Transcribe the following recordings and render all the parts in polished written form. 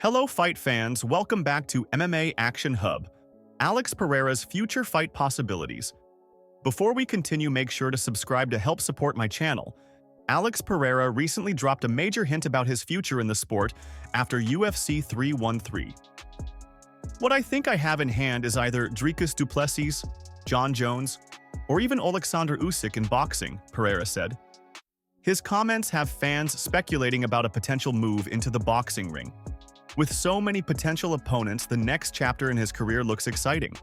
Hello fight fans, welcome back to MMA Action Hub, Alex Periera's future fight possibilities. Before we continue, make sure to subscribe to help support my channel. Alex Periera recently dropped a major hint about his future in the sport after UFC 313. What I think I have in hand is either Dricus du Plessis, Jon Jones, or even Alexander Usyk in boxing, Periera said. His comments have fans speculating about a potential move into the boxing ring. With so many potential opponents, the next chapter in his career looks exciting.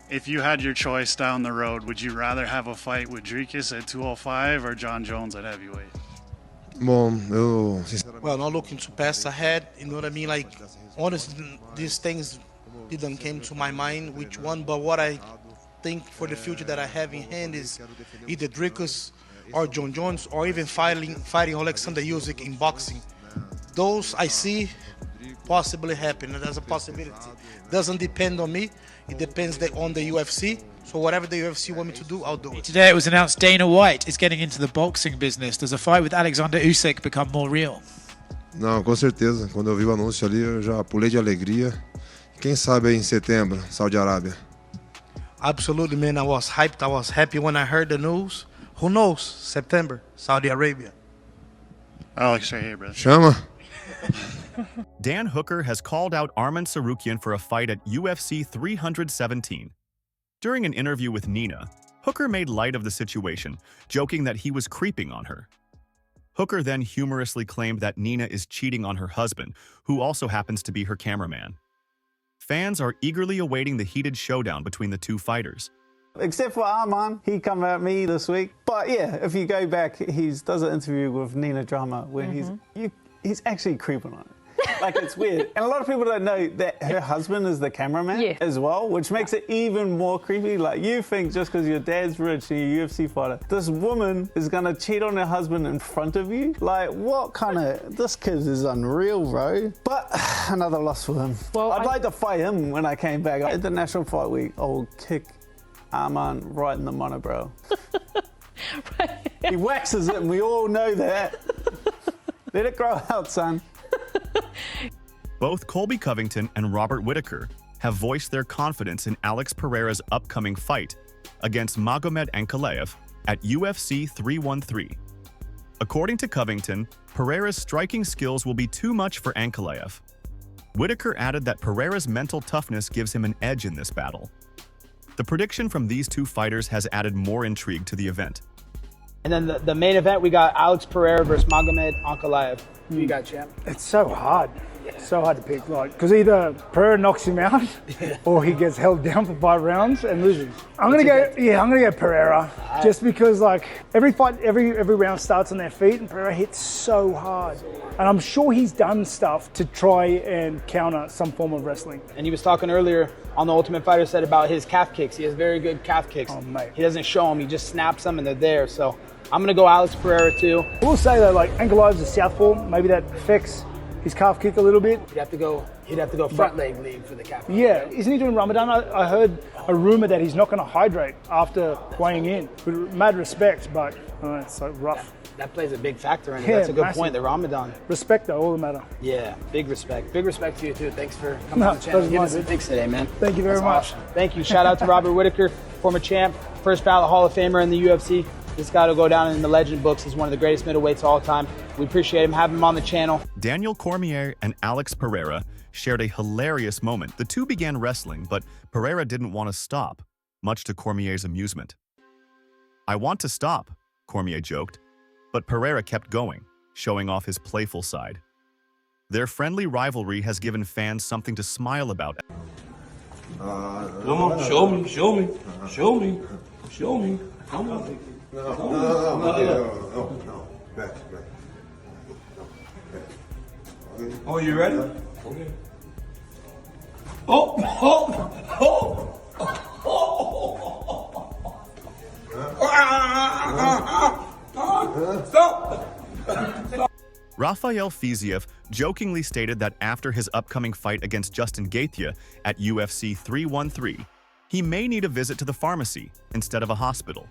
If you had your choice down the road, would you rather have a fight with Dricus at 205 or Jon Jones at heavyweight? Well, not looking to pass ahead, you know what I mean? Like, honestly, these things didn't came to my mind which one, but what I think for the future that I have in hand is either Dricus or Jon Jones, or even fighting Alexander Usyk in boxing. Those I see possibly happen. There's a possibility. Doesn't depend on me. It depends on the UFC. So whatever the UFC want me to do, I'll do it. Today it was announced Dana White is getting into the boxing business. Does a fight with Alexander Usyk become more real? não, com certeza. Quando eu vi o anúncio ali, eu já pulei de alegria. Quem sabe aí em setembro, Saudi Arábia. Absolutely, man. I was hyped. I was happy when I heard the news. Who knows? September, Saudi Arabia. Alex, right here, brother. Chama. Dan Hooker has called out ARMAN TSARUKYAN for a fight at UFC 317. During an interview with Nina, Hooker made light of the situation, joking that he was creeping on her. Hooker then humorously claimed that Nina is cheating on her husband, who also happens to be her cameraman. Fans are eagerly awaiting the heated showdown between the two fighters. Except for Arman, he come at me this week. But yeah, if you go back, he does an interview with Nina Drama where he's actually creeping on it. Like, it's weird. And a lot of people don't know that her husband is the cameraman as well, which makes it even more creepy. Like, you think just because your dad's rich and you're a UFC fighter, this woman is gonna cheat on her husband in front of you? Like, what kind of... This kid is unreal, bro. But another loss for him. Well, I'd like to fight him when I came back. At the National Fight Week, I'll kick Arman right in the monobrow. Right. He waxes it and we all know that. Let it grow out, son. Both Colby Covington and Robert Whittaker have voiced their confidence in Alex Periera's upcoming fight against Magomed Ankalaev at UFC 313. According to Covington, Periera's striking skills will be too much for Ankalaev. Whittaker added that Periera's mental toughness gives him an edge in this battle. The prediction from these two fighters has added more intrigue to the event. And then the main event, we got Alex Periera versus Magomed Ankalaev. Who you got, champ? It's so hard. So hard to pick, like, because either Periera knocks him out or he gets held down for 5 rounds and loses. I'm gonna go Periera, just because, like, every fight, every round starts on their feet, and Periera hits so hard. And I'm sure he's done stuff to try and counter some form of wrestling. And he was talking earlier on the Ultimate Fighter, said about his calf kicks. He has very good calf kicks. Oh, mate. He doesn't show them, he just snaps them and they're there. So I'm gonna go Alex Periera too. I will say though, like, Ankalaev's a southpaw, maybe that affects his calf kick a little bit. He'd have to go front leg lead for the calf kick. Yeah, isn't he doing Ramadan? I heard a rumor that he's not going to hydrate after weighing in. With mad respect, but it's so rough. That plays a big factor in it. Yeah, That's a good massive. point, the Ramadan. Respect though, all the matter. Yeah, big respect. Big respect to you too. Thanks for coming on the channel. Pleasure, Give mine, us some dude. picks today, man. Thank you very much. Awesome. Thank you. Shout out to Robert Whittaker, former champ, first ballot Hall of Famer in the UFC. This guy will go down in the legend books. He's one of the greatest middleweights of all time. We appreciate him, having him on the channel. Daniel Cormier and Alex Periera shared a hilarious moment. The two began wrestling, but Periera didn't want to stop, much to Cormier's amusement. "I want to stop," Cormier joked, but Periera kept going, showing off his playful side. Their friendly rivalry has given fans something to smile about. Come on, show me, show me, show me, show me. Come on. No. Back. Oh, you ready? Okay. Oh. Stop. Rafael Fiziev jokingly stated that after his upcoming fight against Justin Gaethje at UFC 313, he may need a visit to the pharmacy instead of a hospital.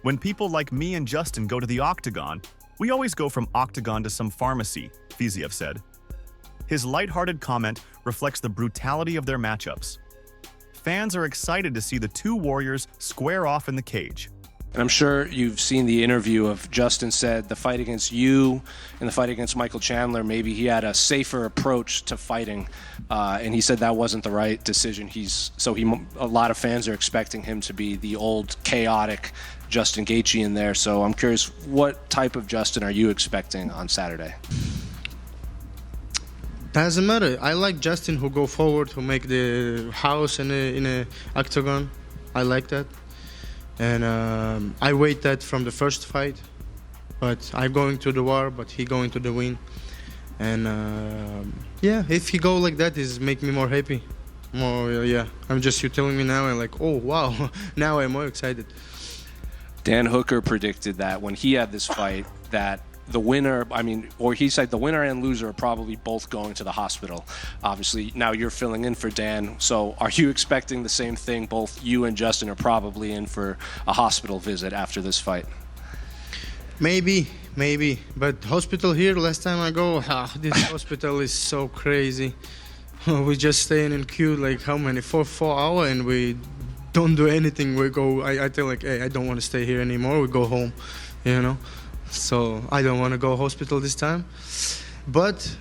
"When people like me and Justin go to the octagon, we always go from octagon to some pharmacy," Fiziev said. His lighthearted comment reflects the brutality of their matchups. Fans are excited to see the two warriors square off in the cage. And I'm sure you've seen the interview of Justin said the fight against you and the fight against Michael Chandler, maybe he had a safer approach to fighting, and he said that wasn't the right decision. A lot of fans are expecting him to be the old chaotic Justin Gaethje in there. So I'm curious, what type of Justin are you expecting on Saturday? Doesn't matter. I like Justin who go forward, who make the house in a octagon. I like that. And I wait that from the first fight, but I'm going to the war, but he going to the win. And yeah, if he go like that, it make me more happy. Yeah, I'm just, you telling me now, and like, oh wow, now I'm more excited. Dan Hooker predicted that when he had this fight, that the winner, he said the winner and loser are probably both going to the hospital. Obviously, now you're filling in for Dan. So are you expecting the same thing? Both you and Justin are probably in for a hospital visit after this fight. Maybe. But hospital here, last time I go, this hospital is so crazy. We just staying in queue like how many, 4 hours, and we don't do anything. We go, I tell like, hey, I don't want to stay here anymore. We go home, you know. So I don't want to go hospital this time, but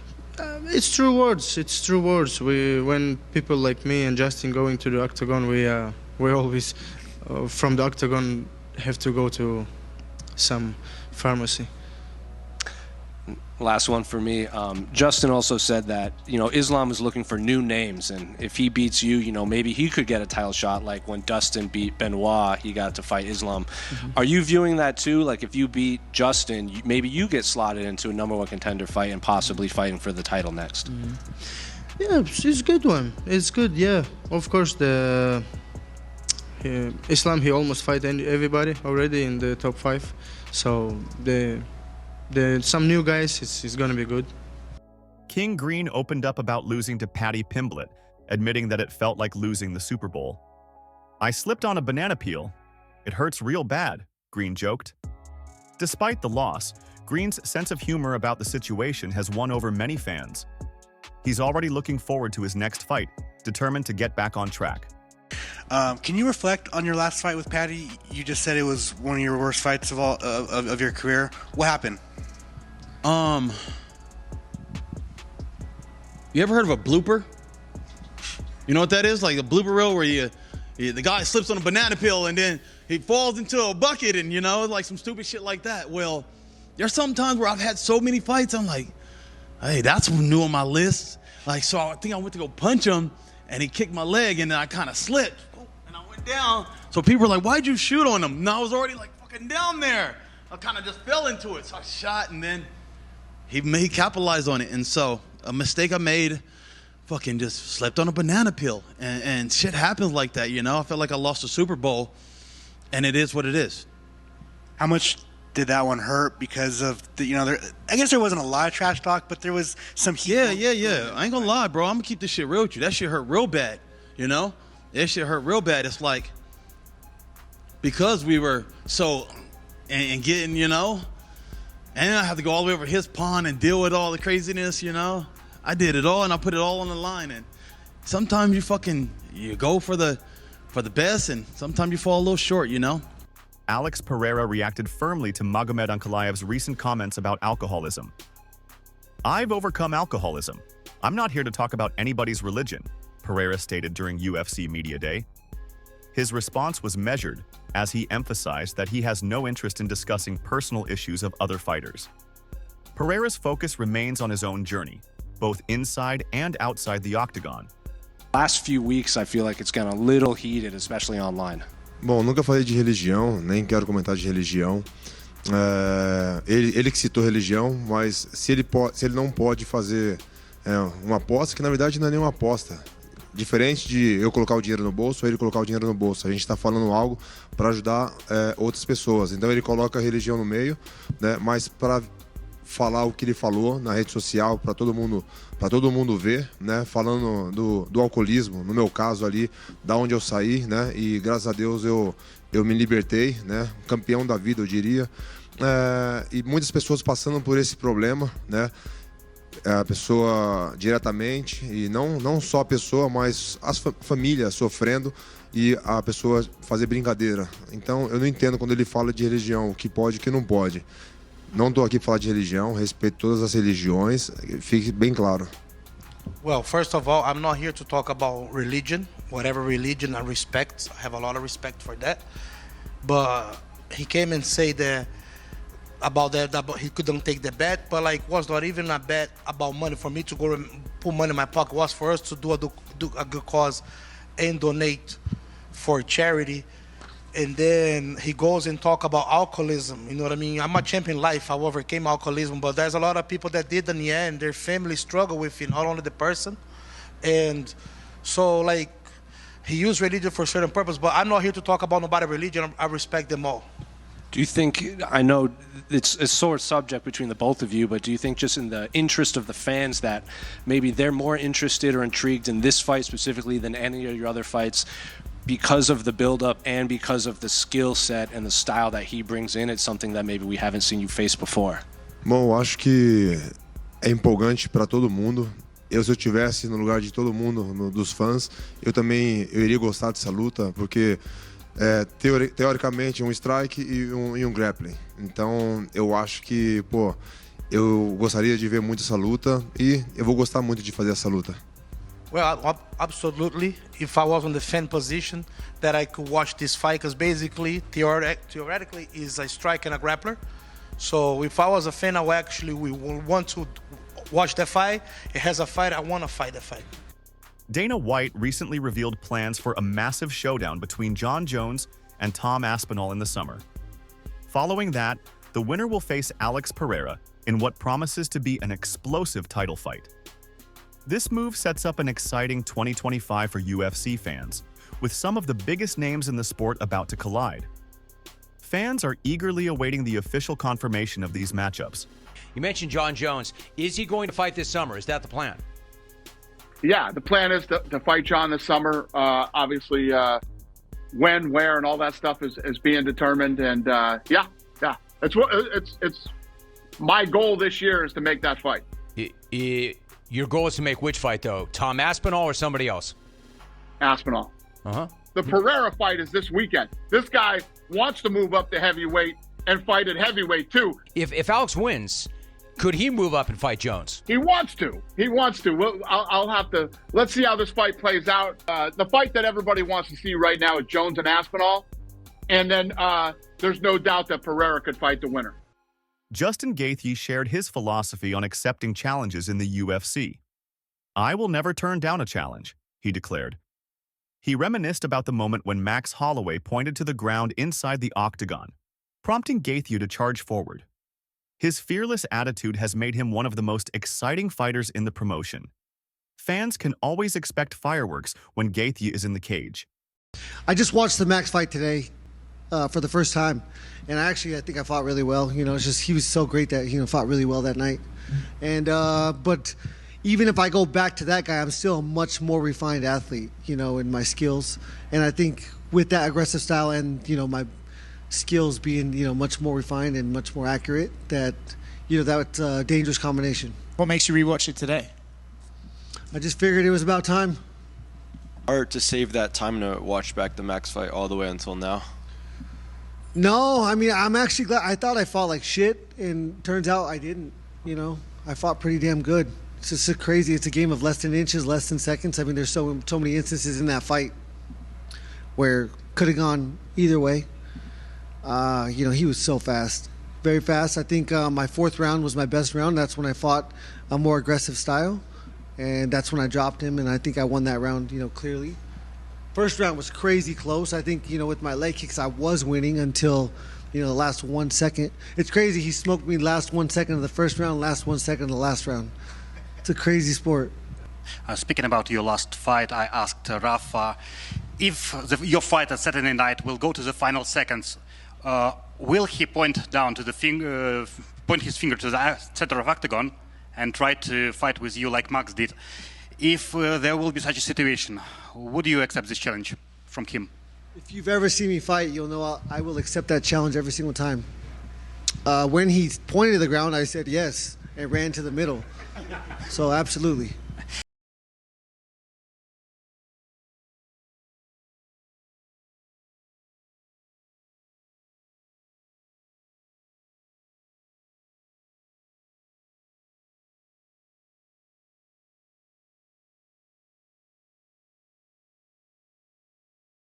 it's true words. It's true words. When people like me and Justin going to the octagon, we always from the octagon have to go to some pharmacy. Last one for me. Justin also said that, Islam is looking for new names, and if he beats you, maybe he could get a title shot like when Dustin beat Benoit, he got to fight Islam. Mm-hmm. Are you viewing that too? Like if you beat Justin, maybe you get slotted into a #1 contender fight and possibly fighting for the title next? Mm-hmm. Yeah, it's a good one. It's good, yeah. Of course, Islam, he almost fight everybody already in the top 5. So some new guys, it's going to be good. King Green opened up about losing to Paddy Pimblett, admitting that it felt like losing the Super Bowl. "I slipped on a banana peel. It hurts real bad," Green joked. Despite the loss, Green's sense of humor about the situation has won over many fans. He's already looking forward to his next fight, determined to get back on track. Can you reflect on your last fight with Paddy? You just said it was one of your worst fights of your career. What happened? You ever heard of a blooper? You know what that is? Like a blooper reel where the guy slips on a banana peel and then he falls into a bucket and, like some stupid shit like that. Well, there's some times where I've had so many fights, I'm like, hey, that's new on my list. Like, so I think I went to go punch him and he kicked my leg and then I kind of slipped and I went down. So people were like, why'd you shoot on him? No, I was already like fucking down there. I kind of just fell into it. So I shot and then he capitalized on it. And so a mistake I made, fucking just slept on a banana peel. And shit happens like that, I felt like I lost a Super Bowl, and it is what it is. How much did that one hurt because of I guess there wasn't a lot of trash talk, but there was some heat. Yeah. I ain't gonna lie, bro. I'm gonna keep this shit real with you. That shit hurt real bad, That shit hurt real bad. It's like, because we were so, and getting, and I have to go all the way over his pond and deal with all the craziness, I did it all and I put it all on the line. And sometimes you go for the best, and sometimes you fall a little short, Alex Periera reacted firmly to Magomed Ankalaev's recent comments about alcoholism. "I've overcome alcoholism. I'm not here to talk about anybody's religion," Periera stated during UFC Media Day. His response was measured, as he emphasized that he has no interest in discussing personal issues of other fighters. Pereira's focus remains on his own journey, both inside and outside the octagon. Last few weeks, I feel like it's gotten a little heated, especially online. Bom, nunca falei de religião, nem quero comentar de religião. Ele que citou religião, mas se ele não pode fazer uma aposta, que na verdade não é nenhuma aposta. Diferente de eu colocar o dinheiro no bolso ou ele colocar o dinheiro no bolso. A gente está falando algo para ajudar outras pessoas. Então ele coloca a religião no meio, né? Mas para falar o que ele falou na rede social para todo mundo ver, né? Falando do alcoolismo, no meu caso ali, da onde eu saí, né? E graças a Deus eu me libertei, né? Campeão da vida, eu diria. E muitas pessoas passando por esse problema, né? a pessoa diretamente, e não só a pessoa, mas as famílias sofrendo e a pessoa fazer brincadeira. Então eu não entendo quando ele fala de religião, o que pode e o que não pode. Não estou aqui para falar de religião, respeito todas as religiões, fique bem claro. Well, first of all, I'm not here to talk about religion. Whatever religion I respect, I have a lot of respect for that. But he came and said that about he couldn't take the bet, but like was not even a bet about money for me to go and put money in my pocket. It was for us to do a good cause and donate for charity. And then he goes and talk about alcoholism. You know what I mean? I'm a champion in life. I overcame alcoholism, but there's a lot of people that did in the end. Their family struggle with it, not only the person. And so, like, he used religion for a certain purpose, but I'm not here to talk about nobody's religion. I respect them all. Do you think, I know it's a sore subject between the both of you, but do you think just in the interest of the fans that maybe they're more interested or intrigued in this fight specifically than any of your other fights because of the build-up and because of the skill set and the style that he brings in? It's something that maybe we haven't seen you face before. Bom, eu acho que é empolgante para todo mundo. Se eu estivesse no lugar de todo mundo, dos fãs, eu iria gostar dessa luta, porque teoricamente um strike e um grappling. Então eu acho que, eu gostaria de ver muito essa luta e eu vou gostar muito de fazer essa luta. Well, absolutely. If I was on the fan position, that I could watch this fight, because basically, theoretically, is a strike and a grappler. So if I was a fan, I would want to watch that fight. It has a fight. I want to fight that fight. Dana White recently revealed plans for a massive showdown between Jon Jones and Tom Aspinall in the summer. Following that, the winner will face Alex Periera in what promises to be an explosive title fight. This move sets up an exciting 2025 for UFC fans, with some of the biggest names in the sport about to collide. Fans are eagerly awaiting the official confirmation of these matchups. You mentioned Jon Jones. Is he going to fight this summer? Is that the plan? Yeah, the plan is to fight Jon this summer. Obviously, when, where, and all that stuff is being determined. And yeah, it's my goal this year is to make that fight. Your goal is to make which fight, though? Tom Aspinall or somebody else? Aspinall. Uh-huh. The Periera fight is this weekend. This guy wants to move up to heavyweight and fight at heavyweight, too. If Alex wins, could he move up and fight Jones? He wants to. Well, I'll have to. Let's see how this fight plays out. The fight that everybody wants to see right now is Jones and Aspinall. And then there's no doubt that Periera could fight the winner. Justin Gaethje shared his philosophy on accepting challenges in the UFC. "I will never turn down a challenge," he declared. He reminisced about the moment when Max Holloway pointed to the ground inside the octagon, prompting Gaethje to charge forward. His fearless attitude has made him one of the most exciting fighters in the promotion. Fans can always expect fireworks when Gaethje is in the cage. I just watched the Max fight today for the first time, and I think I fought really well. It's just he was so great that fought really well that night. And but even if I go back to that guy, I'm still a much more refined athlete, in my skills. And I think with that aggressive style and my skills being much more refined and much more accurate, that's a dangerous combination. What makes you rewatch it today? I just figured it was about time. Hard to save that time to watch back the Max fight all the way until now. No, I mean, I'm actually glad. I thought I fought like shit, and turns out I didn't. I fought pretty damn good. It's just so crazy. It's a game of less than inches, less than seconds. I mean, there's so many instances in that fight where could have gone either way. He was so fast, very fast. I think my fourth round was my best round. That's when I fought a more aggressive style, and that's when I dropped him, and I think I won that round, clearly. First round was crazy close. I think, with my leg kicks, I was winning until, the last 1 second. It's crazy. He smoked me last 1 second of the first round, last 1 second of the last round. It's a crazy sport. Speaking about your last fight, I asked Rafa if your fight at Saturday night will go to the final seconds. Will he point his finger to the center of octagon and try to fight with you like Max did? If there will be such a situation, would you accept this challenge from him? If you've ever seen me fight, you'll know I will accept that challenge every single time. When he pointed to the ground, I said yes and ran to the middle. So absolutely.